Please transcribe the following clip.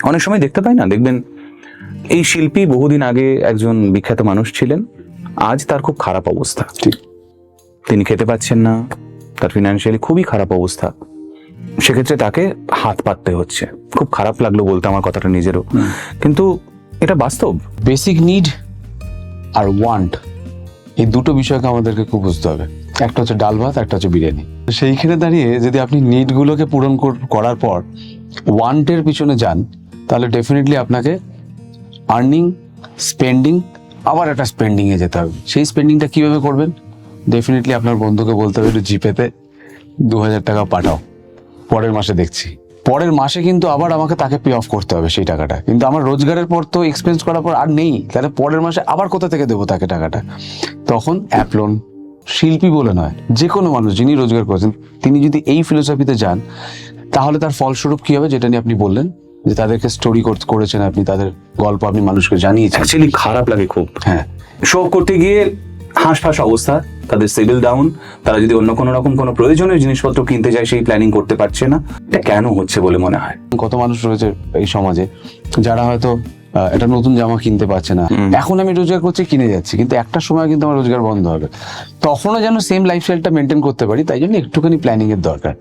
অনেক সময় দেখতে পাই না, দেখবেন এই শিল্পী বহুদিন আগে একজন বিখ্যাত মানুষ ছিলেন, আজ তার খুব খারাপ অবস্থা, ঠিক। তিনি খেতে পাচ্ছেন না, তার ফিনান্সিয়ালি খুবই খারাপ অবস্থা, সেক্ষেত্রে তাকে হাত পাততে হচ্ছে। খুব খারাপ লাগলো বলতে আমার কথাটা নিজেরও, কিন্তু এটা বাস্তব। বেসিক নিড আর ওয়ান্ট, এই দুটো বিষয়কে আমাদেরকে খুব বুঝতে হবে। একটা হচ্ছে ডাল ভাত, একটা হচ্ছে বিরিয়ানি। সেইখানে দাঁড়িয়ে যদি আপনি নিডগুলোকে পূরণ করার পর ওয়ান্টের পিছনে যান, তাহলে ডেফিনেটলি আপনাকে আর্নিং, স্পেন্ডিং, আবার একটা স্পেন্ডিংয়ে যেতে হবে। সেই স্পেন্ডিংটা কিভাবে করবেন? ডেফিনেটলি আপনার বন্ধুকে বলতে হবে একটু জিপেতে 2000 টাকা পাঠাও, পরের মাসে দেখছি। পরের মাসে কিন্তু আবার আমাকে তাকে পে অফ করতে হবে সেই টাকাটা, কিন্তু আমার রোজগারের পর তো এক্সপেন্স করার পর আর নেই, তাহলে পরের মাসে আবার কোথা থেকে দেবো তাকে টাকাটা? তখন অ্যাপ লোন, শিল্পী বলে নয়, যে কোনো মানুষ যিনি রোজগার করছেন, তিনি যদি এই ফিলোসফিতে যান, তাহলে তার ফলস্বরূপ কি হবে, যেটা নিয়ে আপনি বললেন যে তাদেরকে স্টোরি করেছেন আপনি, তাদের গল্প আপনি মানুষকে জানিয়েছেন। অ্যাকচুয়ালি খারাপ লাগে খুব। হ্যাঁ, শো করতে গিয়ে হাঁসফাঁস অবস্থা, তাদের সিভিল ডাউন, তারা যদি অন্য কোনো রকম কোনো প্রয়োজনীয় জিনিসপত্র কিনতে যায় সেই প্ল্যানিং করতে পারছে না। এটা কেন হচ্ছে বলে মনে হয়? কত মানুষ রয়েছে এই সমাজে যারা হয়তো একটা নতুন জামা কিনতে পারছে না, এখন আমি রোজগার করছি কিনে যাচ্ছি, কিন্তু একটা সময় কিন্তু আমার রোজগার বন্ধ হবে, তখনও যেন সেম লাইফস্টাইলটা মেনটেন করতে পারি, তাই জন্য একটুখানি প্ল্যানিং এর দরকার।